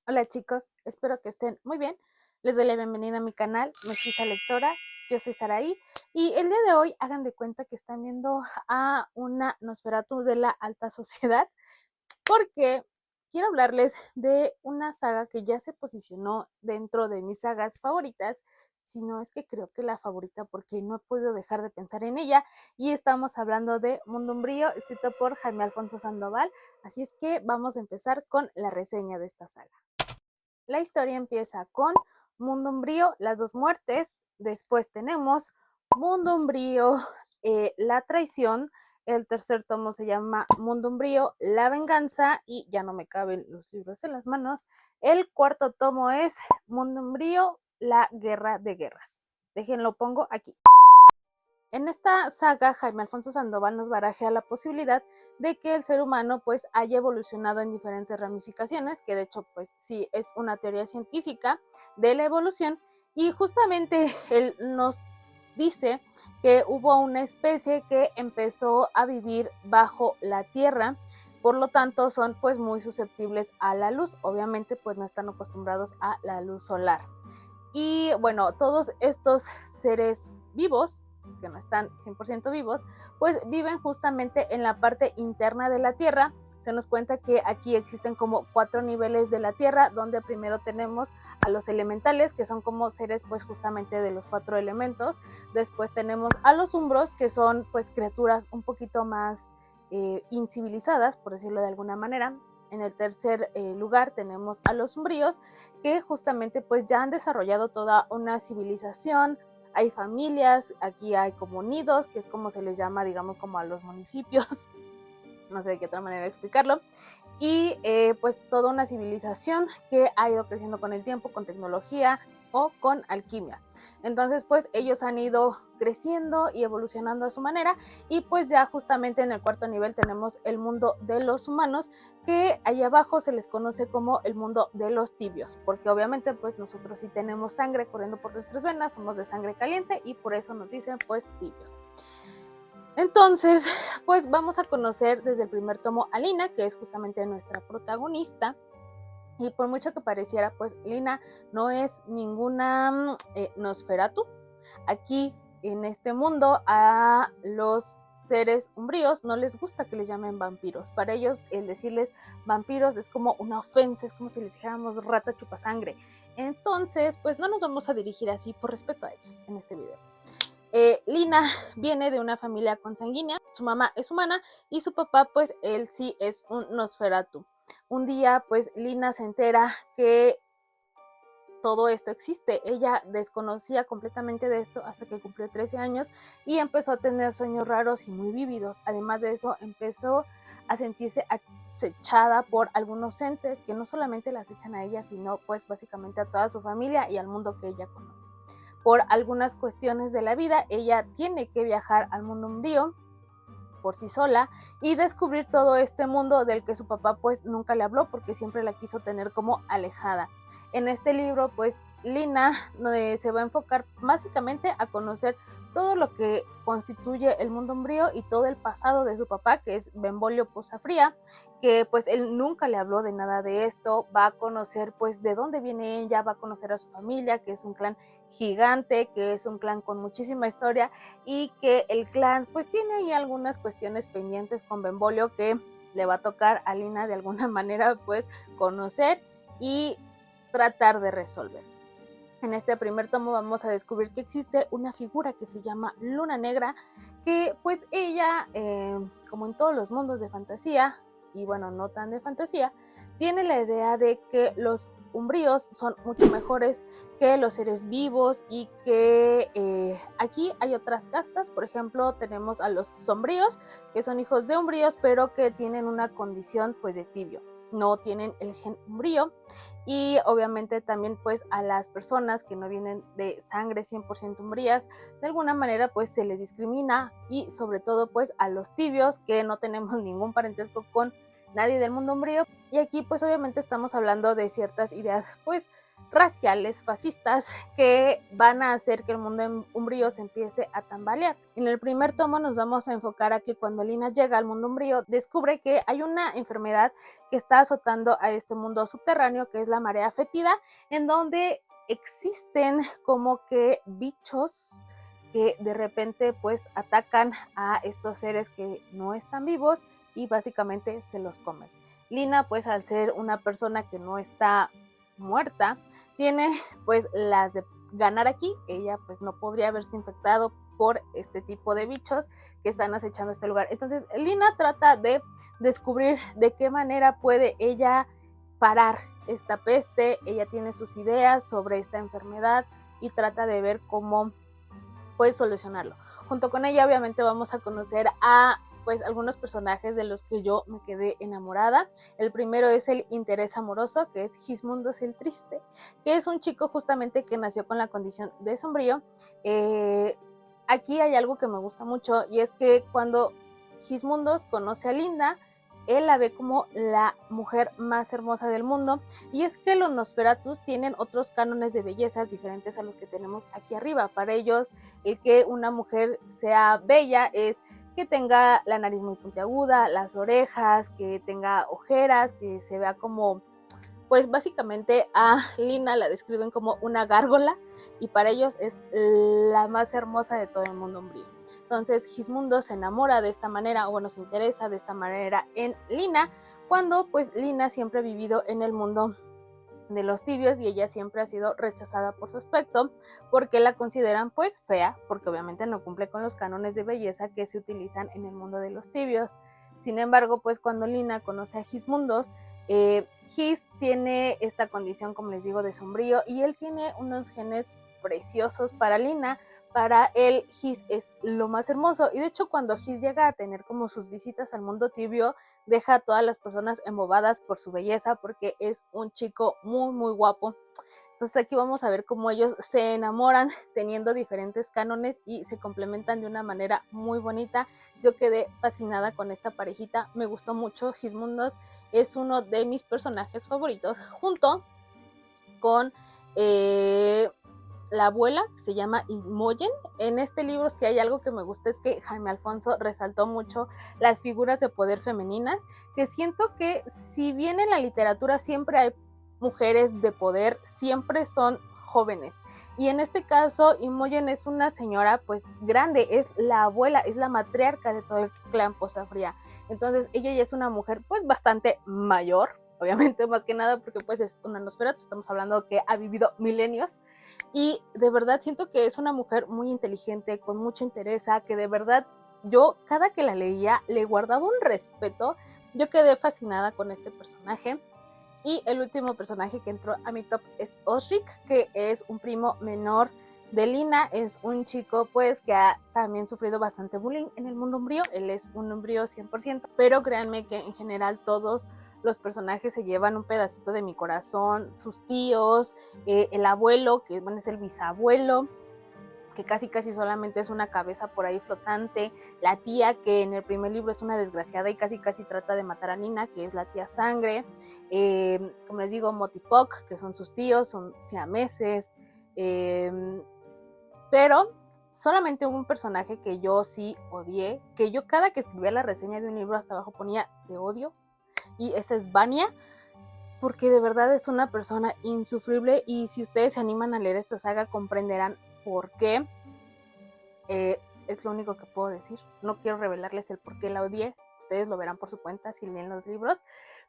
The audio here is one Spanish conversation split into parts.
Hola chicos, espero que estén muy bien. Les doy la bienvenida a mi canal Mestiza Lectora. Yo soy Saraí y el día de hoy hagan de cuenta que están viendo a una Nosferatu de la alta sociedad porque quiero hablarles de una saga que ya se posicionó dentro de mis sagas favoritas, si no es que creo que la favorita porque no he podido dejar de pensar en ella, y estamos hablando de Mundo Umbrío, escrito por Jaime Alfonso Sandoval. Así es que vamos a empezar con la reseña de esta saga. La historia empieza con Mundo Umbrío, las dos muertes. Después tenemos Mundo Umbrío, la traición. El tercer tomo se llama Mundo Umbrío, la venganza, y ya no me caben los libros en las manos. El cuarto tomo es Mundo Umbrío, la guerra de guerras. Déjenlo, pongo aquí. En esta saga, Jaime Alfonso Sandoval nos barajea la posibilidad de que el ser humano pues haya evolucionado en diferentes ramificaciones, que de hecho pues sí es una teoría científica de la evolución, y justamente él nos dice que hubo una especie que empezó a vivir bajo la tierra, por lo tanto son pues muy susceptibles a la luz, obviamente pues no están acostumbrados a la luz solar. Y bueno, todos estos seres vivos, que no están 100% vivos, pues viven justamente en la parte interna de la Tierra. Se nos cuenta que aquí existen como 4 niveles de la Tierra, donde primero tenemos a los elementales, que son como seres pues justamente de los 4 elementos. Después tenemos a los umbros, que son pues criaturas un poquito más incivilizadas, por decirlo de alguna manera. En el tercer lugar tenemos a los umbríos, que justamente pues ya han desarrollado toda una civilización. Hay familias, aquí hay como nidos, que es como se les llama, digamos, como a los municipios, no sé de qué otra manera explicarlo, y pues toda una civilización que ha ido creciendo con el tiempo, con tecnología o con alquimia. Entonces pues ellos han ido creciendo y evolucionando a su manera, y pues ya justamente en el cuarto nivel tenemos el mundo de los humanos, que ahí abajo se les conoce como el mundo de los tibios, porque obviamente pues nosotros sí tenemos sangre corriendo por nuestras venas, somos de sangre caliente y por eso nos dicen pues tibios. Entonces, pues vamos a conocer desde el primer tomo a Lina, que es justamente nuestra protagonista. Y por mucho que pareciera, pues Lina no es ninguna Nosferatu. Aquí en este mundo a los seres umbríos no les gusta que les llamen vampiros. Para ellos el decirles vampiros es como una ofensa, es como si les dijéramos rata chupasangre. Entonces, pues no nos vamos a dirigir así por respeto a ellos en este video. Lina viene de una familia consanguínea, su mamá es humana y su papá pues él sí es un Nosferatu. Un día pues Lina se entera que todo esto existe. Ella desconocía completamente de esto hasta que cumplió 13 años y empezó a tener sueños raros y muy vívidos. Además de eso, empezó a sentirse acechada por algunos entes que no solamente la acechan a ella, sino pues básicamente a toda su familia y al mundo que ella conoce. Por algunas cuestiones de la vida, ella tiene que viajar al mundo umbrío por sí sola y descubrir todo este mundo del que su papá pues nunca le habló porque siempre la quiso tener como alejada. En este libro pues Lina se va a enfocar básicamente a conocer todo lo que constituye el mundo umbrío y todo el pasado de su papá, que es Benvolio Posafría, que pues él nunca le habló de nada de esto. Va a conocer pues de dónde viene ella, va a conocer a su familia, que es un clan gigante, que es un clan con muchísima historia, y que el clan pues tiene ahí algunas cuestiones pendientes con Benvolio que le va a tocar a Lina de alguna manera pues conocer y tratar de resolver. En este primer tomo vamos a descubrir que existe una figura que se llama Luna Negra, que pues ella, como en todos los mundos de fantasía, y bueno, no tan de fantasía, tiene la idea de que los umbríos son mucho mejores que los seres vivos y que aquí hay otras castas. Por ejemplo, tenemos a los sombríos, que son hijos de umbríos, pero que tienen una condición pues de tibio, no tienen el gen umbrío. Y obviamente también pues a las personas que no vienen de sangre 100% umbrías, de alguna manera pues se les discrimina, y sobre todo pues a los tibios, que no tenemos ningún parentesco con nadie del mundo umbrío. Y aquí pues obviamente estamos hablando de ciertas ideas pues raciales, fascistas, que van a hacer que el mundo umbrío se empiece a tambalear. En el primer tomo nos vamos a enfocar a que cuando Lina llega al mundo umbrío, descubre que hay una enfermedad que está azotando a este mundo subterráneo, que es la marea fétida, en donde existen como que bichos que de repente pues atacan a estos seres que no están vivos y básicamente se los comen. Lina pues al ser una persona que no está muerta, tiene pues las de ganar aquí. Ella pues no podría haberse infectado por este tipo de bichos que están acechando este lugar. Entonces Lina trata de descubrir de qué manera puede ella parar esta peste. Ella tiene sus ideas sobre esta enfermedad y trata de ver cómo puede solucionarlo. Junto con ella obviamente vamos a conocer a pues algunos personajes de los que yo me quedé enamorada. El primero es el interés amoroso, que es Gismundos el Triste, que es un chico justamente que nació con la condición de sombrío. Aquí hay algo que me gusta mucho, y es que cuando Gismundos conoce a Linda, él la ve como la mujer más hermosa del mundo, y es que los Nosferatus tienen otros cánones de bellezas diferentes a los que tenemos aquí arriba. Para ellos, el que una mujer sea bella es que tenga la nariz muy puntiaguda, las orejas, que tenga ojeras, que se vea como, pues básicamente a Lina la describen como una gárgola, y para ellos es la más hermosa de todo el mundo umbrío. Entonces Gismundo se enamora de esta manera, o bueno, se interesa de esta manera en Lina, cuando pues Lina siempre ha vivido en el mundo de los tibios y ella siempre ha sido rechazada por su aspecto, porque la consideran pues fea, porque obviamente no cumple con los cánones de belleza que se utilizan en el mundo de los tibios. Sin embargo, pues cuando Lina conoce a Gismundos, Gis tiene esta condición, como les digo, de sombrío, y él tiene unos genes preciosos para Lina. Para él Gis es lo más hermoso, y de hecho cuando Gis llega a tener como sus visitas al mundo tibio, deja a todas las personas embobadas por su belleza, porque es un chico muy muy guapo. Entonces aquí vamos a ver cómo ellos se enamoran teniendo diferentes cánones y se complementan de una manera muy bonita. Yo quedé fascinada con esta parejita, me gustó mucho. Gismundos es uno de mis personajes favoritos, junto con la abuela, que se llama Imogen. En este libro, si hay algo que me gusta, es que Jaime Alfonso resaltó mucho las figuras de poder femeninas, que siento que si bien en la literatura siempre hay mujeres de poder, siempre son jóvenes, y en este caso Imogen es una señora pues grande, es la abuela, es la matriarca de todo el clan Posafría. Entonces ella ya es una mujer pues bastante mayor, obviamente, más que nada porque pues es una Nosferatu, estamos hablando que ha vivido milenios, y de verdad siento que es una mujer muy inteligente, con mucha entereza, que de verdad yo cada que la leía le guardaba un respeto. Yo quedé fascinada con este personaje. Y el último personaje que entró a mi top es Osric, que es un primo menor de Lina. Es un chico pues que ha también sufrido bastante bullying en el mundo umbrío. Él es un umbrío 100%, pero créanme que en general todos los personajes se llevan un pedacito de mi corazón. Sus tíos, el abuelo, que bueno, es el bisabuelo, que casi solamente es una cabeza por ahí flotante, la tía, que en el primer libro es una desgraciada y casi trata de matar a Nina, que es la tía Sangre, como les digo, Motipoc, que son sus tíos, son siameses, pero solamente hubo un personaje que yo sí odié, que yo cada que escribía la reseña de un libro hasta abajo ponía de odio, y esa es Vania, porque de verdad es una persona insufrible, y si ustedes se animan a leer esta saga comprenderán por qué. Es lo único que puedo decir. No quiero revelarles el por qué la odié. Ustedes lo verán por su cuenta si leen los libros.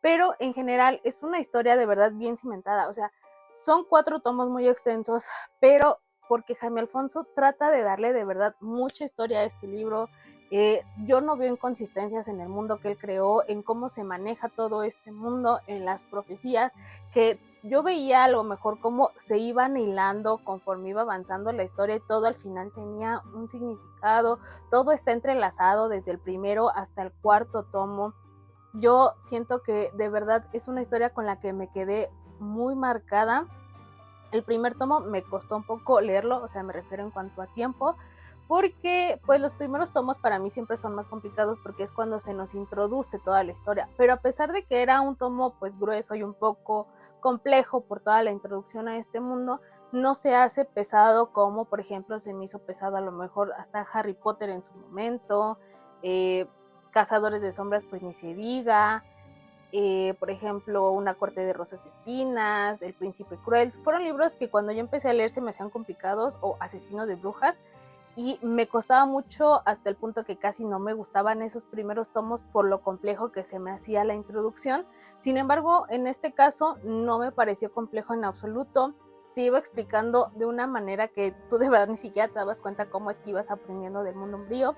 Pero en general es una historia de verdad bien cimentada. O sea, son 4 tomos muy extensos, pero porque Jaime Alfonso trata de darle de verdad mucha historia a este libro. Yo no veo inconsistencias en el mundo que él creó, en cómo se maneja todo este mundo, en las profecías, que yo veía a lo mejor cómo se iban hilando conforme iba avanzando la historia, y todo al final tenía un significado. Todo está entrelazado desde el primero hasta el 4 tomo. Yo siento que de verdad es una historia con la que me quedé muy marcada. El primer tomo me costó un poco leerlo, o sea, me refiero en cuanto a tiempo, porque pues los primeros tomos para mí siempre son más complicados porque es cuando se nos introduce toda la historia, pero a pesar de que era un tomo pues grueso y un poco complejo por toda la introducción a este mundo, no se hace pesado como por ejemplo se me hizo pesado a lo mejor hasta Harry Potter en su momento, Cazadores de Sombras pues ni se diga, por ejemplo Una corte de rosas y espinas, El príncipe cruel, fueron libros que cuando yo empecé a leer se me hacían complicados, o Asesino de brujas, y me costaba mucho hasta el punto que casi no me gustaban esos primeros tomos por lo complejo que se me hacía la introducción. Sin embargo, en este caso no me pareció complejo en absoluto, se iba explicando de una manera que tú de verdad ni siquiera te dabas cuenta cómo es que ibas aprendiendo del mundo umbrío.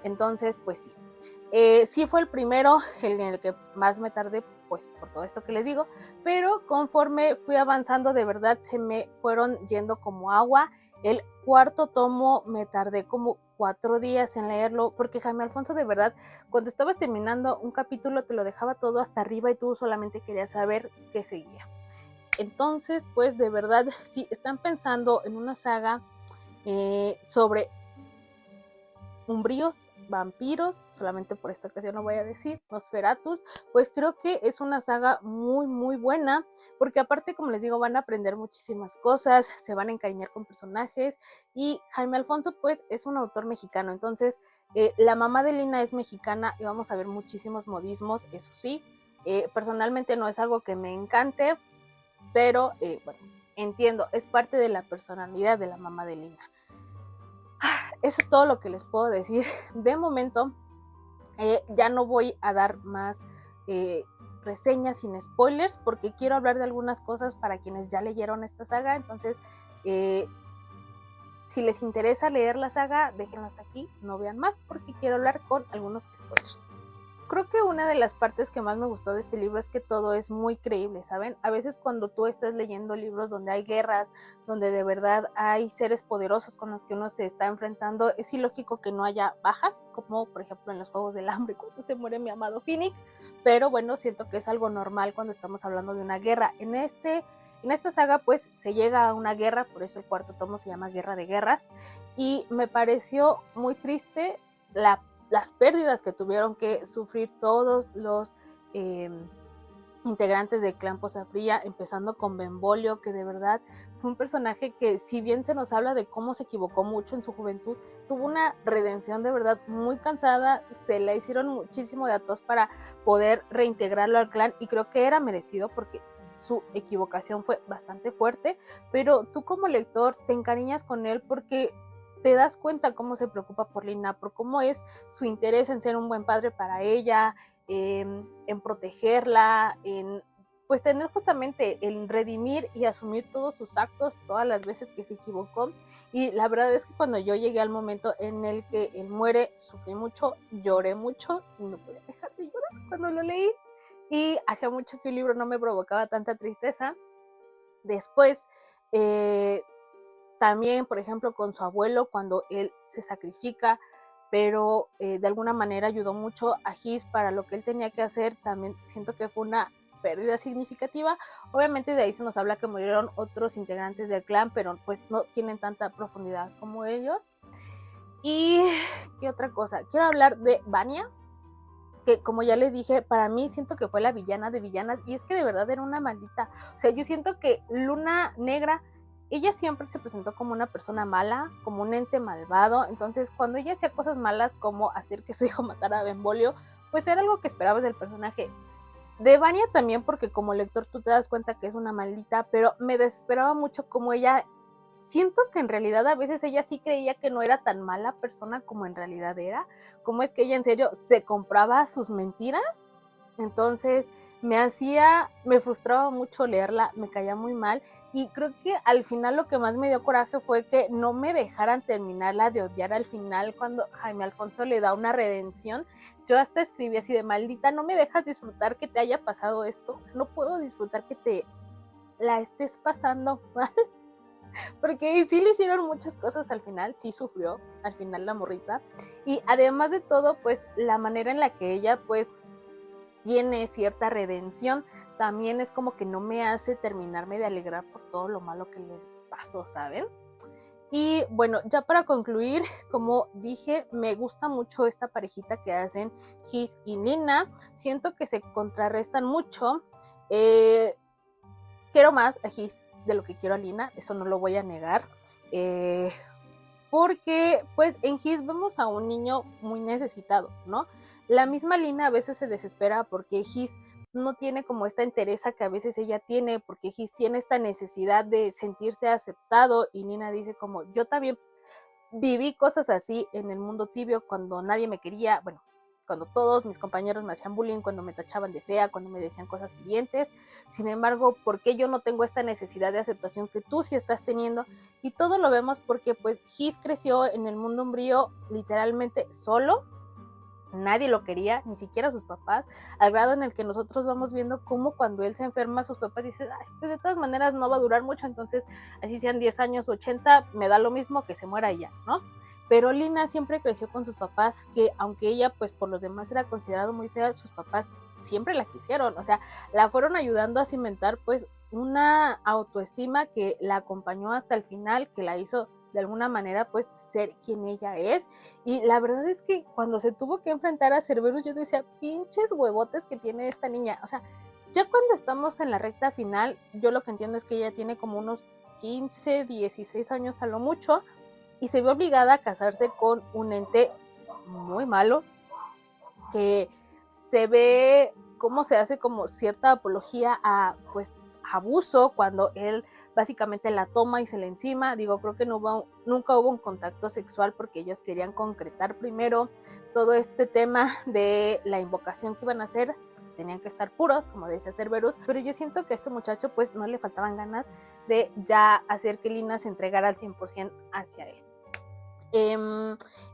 Entonces pues sí, sí fue el primero en el que más me tardé, pues por todo esto que les digo, pero conforme fui avanzando de verdad se me fueron yendo como agua. El cuarto tomo me tardé como 4 días en leerlo, porque Jaime Alfonso de verdad, cuando estabas terminando un capítulo te lo dejaba todo hasta arriba y tú solamente querías saber qué seguía. Entonces, pues de verdad, si están pensando en una saga sobre umbríos, vampiros, solamente por esta ocasión no voy a decir Nosferatus, pues creo que es una saga muy muy buena, porque aparte como les digo van a aprender muchísimas cosas, se van a encariñar con personajes, y Jaime Alfonso pues es un autor mexicano, entonces la mamá de Lina es mexicana y vamos a ver muchísimos modismos, eso sí, personalmente no es algo que me encante, pero bueno, entiendo, es parte de la personalidad de la mamá de Lina. Eso es todo lo que les puedo decir de momento. Ya no voy a dar más reseñas sin spoilers porque quiero hablar de algunas cosas para quienes ya leyeron esta saga. Entonces, si les interesa leer la saga, déjenlo hasta aquí, no vean más porque quiero hablar con algunos spoilers. Creo que una de las partes que más me gustó de este libro es que todo es muy creíble, ¿saben? A veces cuando tú estás leyendo libros donde hay guerras, donde de verdad hay seres poderosos con los que uno se está enfrentando, es ilógico que no haya bajas, como por ejemplo en los Juegos del Hambre cuando se muere mi amado Finnick, pero bueno, siento que es algo normal cuando estamos hablando de una guerra. En esta saga pues se llega a una guerra, por eso el cuarto tomo se llama Guerra de Guerras, y me pareció muy triste las pérdidas que tuvieron que sufrir todos los integrantes del clan Poza Fría, empezando con Benvolio, que de verdad fue un personaje que, si bien se nos habla de cómo se equivocó mucho en su juventud, tuvo una redención de verdad muy cansada, se la hicieron muchísimo de atos para poder reintegrarlo al clan, y creo que era merecido porque su equivocación fue bastante fuerte, pero tú como lector te encariñas con él porque te das cuenta cómo se preocupa por Lina, por cómo es su interés en ser un buen padre para ella, en protegerla, en pues tener justamente el redimir y asumir todos sus actos, todas las veces que se equivocó. Y la verdad es que cuando yo llegué al momento en el que él muere, sufrí mucho, lloré mucho, no podía dejar de llorar cuando lo leí, y hacía mucho que el libro no me provocaba tanta tristeza. Después, también, por ejemplo, con su abuelo, cuando él se sacrifica, pero de alguna manera ayudó mucho a His para lo que él tenía que hacer, también siento que fue una pérdida significativa. Obviamente de ahí se nos habla que murieron otros integrantes del clan, pero pues no tienen tanta profundidad como ellos. Y qué otra cosa, quiero hablar de Vania, que como ya les dije, para mí siento que fue la villana de villanas, y es que de verdad era una maldita, o sea, yo siento que Luna Negra, ella siempre se presentó como una persona mala, como un ente malvado, entonces cuando ella hacía cosas malas como hacer que su hijo matara a Benvolio, pues era algo que esperabas del personaje. De Vania también, porque como lector tú te das cuenta que es una maldita, pero me desesperaba mucho como ella, siento que en realidad a veces ella sí creía que no era tan mala persona como en realidad era, como es que ella en serio se compraba sus mentiras. Entonces me frustraba mucho leerla, me caía muy mal, y creo que al final lo que más me dio coraje fue que no me dejaran terminarla de odiar al final cuando Jaime Alfonso le da una redención. Yo hasta escribí así de: maldita, no me dejas disfrutar que te haya pasado esto, o sea, no puedo disfrutar que te la estés pasando mal, porque sí le hicieron muchas cosas al final, sí sufrió al final la morrita, y además de todo, pues la manera en la que ella pues tiene cierta redención, también es como que no me hace terminarme de alegrar por todo lo malo que le pasó, ¿saben? Y bueno, ya para concluir, como dije, me gusta mucho esta parejita que hacen His y Lina. Siento que se contrarrestan mucho. Quiero más a His de lo que quiero a Lina, eso no lo voy a negar. Porque pues en His vemos a un niño muy necesitado, ¿no? La misma Lina a veces se desespera porque His no tiene como esta entereza que a veces ella tiene, porque His tiene esta necesidad de sentirse aceptado y Lina dice como yo también viví cosas así en el mundo tibio cuando nadie me quería, bueno, cuando todos mis compañeros me hacían bullying, cuando me tachaban de fea, cuando me decían cosas hirientes. Sin embargo, ¿por qué yo no tengo esta necesidad de aceptación que tú sí estás teniendo? Y todo lo vemos porque pues His creció en el mundo umbrío literalmente solo. Nadie lo quería, ni siquiera sus papás, al grado en el que nosotros vamos viendo cómo cuando él se enferma, sus papás dicen, ay, pues de todas maneras no va a durar mucho, entonces así sean 10 años, 80, me da lo mismo que se muera ella, ¿no? Pero Lina siempre creció con sus papás, que aunque ella pues por los demás era considerado muy fea, sus papás siempre la quisieron, o sea, la fueron ayudando a cimentar pues una autoestima que la acompañó hasta el final, que la hizo de alguna manera pues ser quien ella es. Y la verdad es que cuando se tuvo que enfrentar a Cerberus yo decía, pinches huevotes que tiene esta niña, o sea, ya cuando estamos en la recta final, yo lo que entiendo es que ella tiene como unos 15, 16 años a lo mucho y se ve obligada a casarse con un ente muy malo que se ve cómo se hace como cierta apología a pues abuso cuando él básicamente la toma y se le encima. Digo, creo que nunca hubo un contacto sexual porque ellos querían concretar primero todo este tema de la invocación que iban a hacer, que tenían que estar puros, como decía Cerberus, pero yo siento que a este muchacho pues no le faltaban ganas de ya hacer que Lina se entregara al 100% hacia él.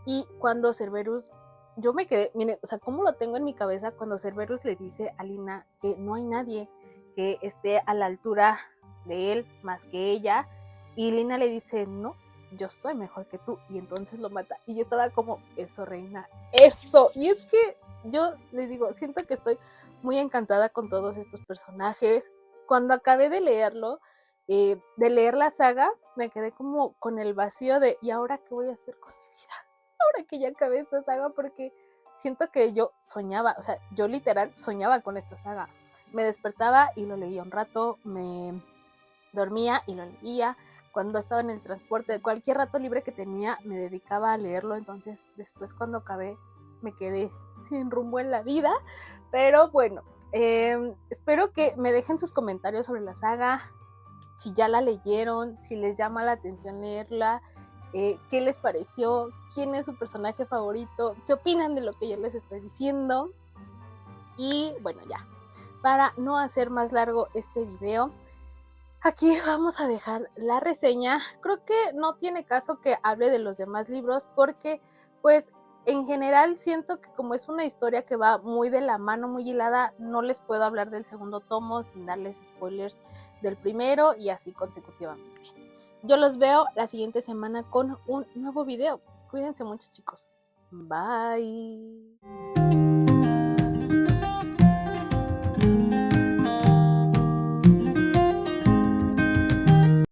Y cuando Cerberus, yo me quedé, miren, o sea, cómo lo tengo en mi cabeza cuando Cerberus le dice a Lina que no hay nadie que esté a la altura de él más que ella, y Lina le dice, no, yo soy mejor que tú, y entonces lo mata. Y yo estaba como, eso, reina, eso. Y es que yo les digo, siento que estoy muy encantada con todos estos personajes. Cuando acabé de leer la saga, me quedé como con el vacío de, ¿y ahora qué voy a hacer con mi vida? Ahora que ya acabé esta saga, porque siento que yo soñaba, o sea, yo literal soñaba con esta saga. Me despertaba y lo leía un rato, me dormía y lo leía. Cuando estaba en el transporte, cualquier rato libre que tenía, me dedicaba a leerlo. Entonces, después cuando acabé, me quedé sin rumbo en la vida. Pero bueno, espero que me dejen sus comentarios sobre la saga, si ya la leyeron, si les llama la atención leerla, qué les pareció, quién es su personaje favorito, qué opinan de lo que yo les estoy diciendo. Y bueno, ya, para no hacer más largo este video, aquí vamos a dejar la reseña. Creo que no tiene caso que hable de los demás libros porque pues en general siento que como es una historia que va muy de la mano, muy hilada, no les puedo hablar del segundo tomo sin darles spoilers del primero y así consecutivamente. Yo los veo la siguiente semana con un nuevo video. Cuídense mucho, chicos. Bye.